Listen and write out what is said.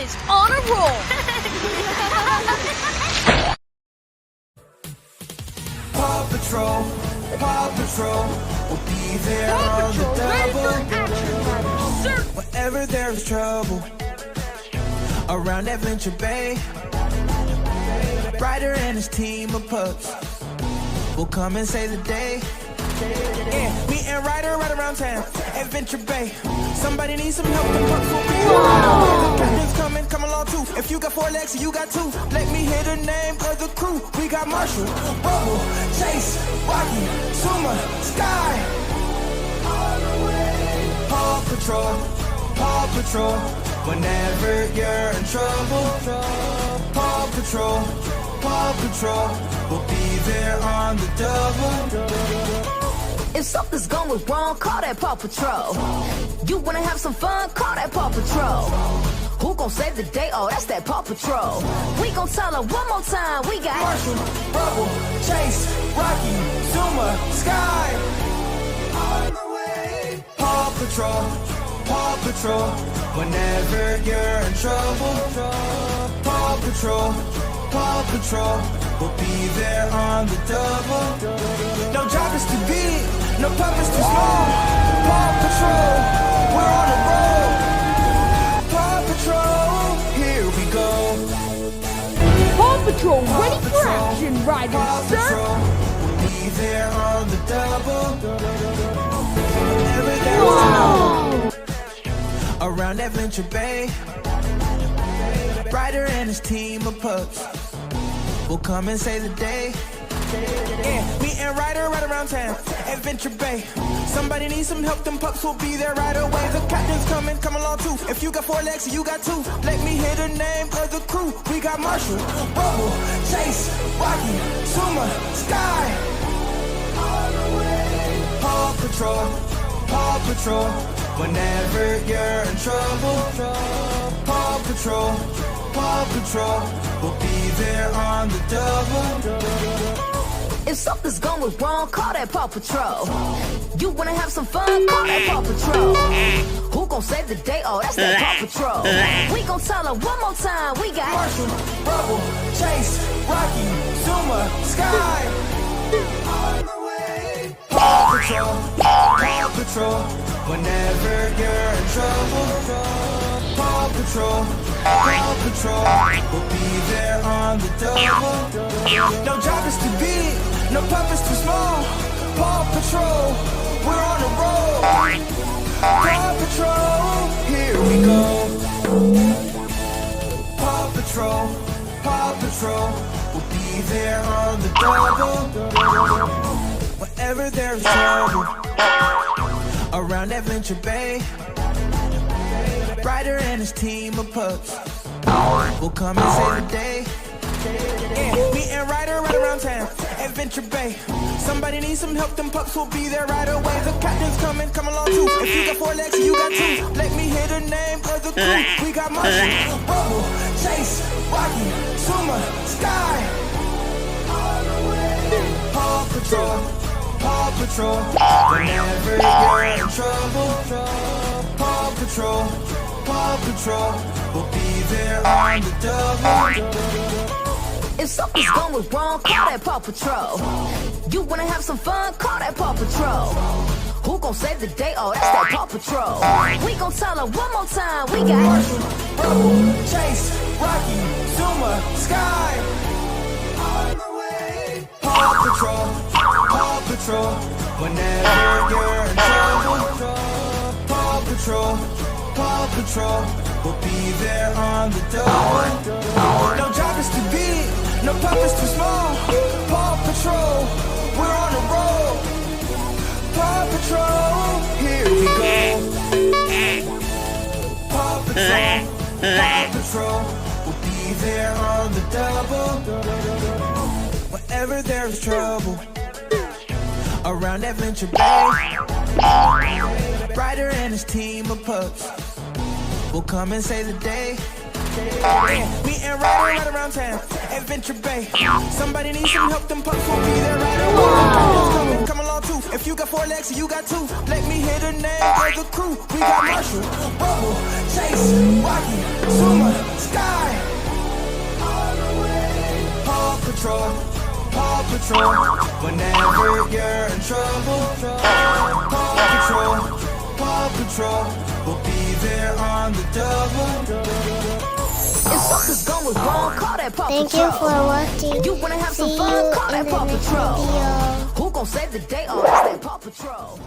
is on a roll. Paw Patrol, Paw Patrol, we'll be there on the double. Whenever there's trouble around Adventure Bay, Ryder and his team of pups will come and save the day. Yeah, me and Ryder right around town, Adventure Bay. Somebody needs some help, the pups will be on. The captain's coming, come along too. If you got 4 legs, you got 2. Let me hear the name of the crew. We got Marshall, Rubble, Chase, Rocky, Suma, Sky. Paw Patrol, Paw Patrol. Whenever you're in trouble, Paw Patrol, Paw Patrol. We'll be there on the double. If something's going wrong, call that Paw Patrol. You wanna have some fun, call that Paw Patrol. Who gon' save the day? Oh, that's that Paw Patrol. We gon' tell her one more time, we got Marshall, Rubble, Chase, Rocky, Zuma, Sky. On the way. Paw Patrol, Paw Patrol. Whenever you're in trouble, Paw Patrol, Paw Patrol. We'll be there on the double. No job is too big, no pup is too small. Paw Patrol, we're on the road. Paw Patrol, here we go. Paw Patrol, ready for Patrol, action, Ryder, Paw sir. Patrol, we'll be there on the double. Whenever there's trouble around Adventure Bay, Ryder and his team of pups will come and save the day. Yeah, me and Ryder right around town, Adventure Bay. Somebody needs some help, them pups will be there right away. The captain's coming, come along too. If you got 4 legs, you got 2. Let me hear the name of the crew. We got Marshall, Rubble, Chase, Rocky, Suma, Sky. Paw Patrol, Paw Patrol. Whenever you're in trouble, Paw Patrol, Paw Patrol. We'll be there on the double. If something's going wrong, call that Paw Patrol. You wanna have some fun, call that Paw Patrol. Who gon' save the day? Oh, that's that Paw Patrol. We gon' tell her one more time, we got Marshall, Rubble, Chase, Rocky, Zuma, Sky. On the way. Paw Patrol, Paw Patrol. Whenever you're in trouble, Paw Patrol, Paw Patrol. We'll be there on the double. No job is too big, no pup is too small. Paw Patrol, we're on the road. Paw Patrol, here we go. Paw Patrol, Paw Patrol. We'll be there on the double. Whenever there's trouble around Adventure Bay, Ryder and his team of pups will come and save the day. Yeah, me and Ryder right around town, Adventure Bay. Somebody needs some help, them pups will be there right away. The captain's coming, come along too. If you got 4 legs, you got 2. Let me hear the name of the crew. We got Marshall, Rubble, Chase, Rocky, Suma, Sky. Paw Patrol, Paw Patrol. Whenever you're in trouble, Paw Patrol, Paw Patrol. We'll be there on the double. If something's going wrong, call that Paw Patrol. You wanna have some fun, call that Paw Patrol. Who gon' save the day? Oh, that's that Paw Patrol. We gon' tell her one more time, we got Marshall, Rubble, Chase, Rocky, Zuma, Sky. On the way. Paw Patrol, Paw Patrol. Whenever you're in trouble, Paw Patrol, Paw Patrol. We'll be there on the double. No job is too big, no pup is too small. Paw Patrol, we're on the road. Paw Patrol, here we go. Paw Patrol, Paw Patrol. We'll be there on the double. Whenever there's trouble around Adventure Bay, Ryder and his team of pups will come and save the day. Yeah, me and Ryder right around town, Adventure Bay. Somebody needs some help, them pups will be there right away. The captain's coming, come along too. If you got 4 legs and you got 2, let me hear the name of the crew. We got Marshall, Rubble, Chase, Rocky, Zuma, Sky. Paw Patrol, Paw Patrol. Whenever you're in trouble, Paw Patrol, Paw Patrol. We'll be there on the double. If something's going wrong, call that Paw Thank Patrol. you for watching. You wanna have some See fun? you Call in that the Paw next Patrol. video. Who gon' save the day? Oh, that's that Paw Patrol.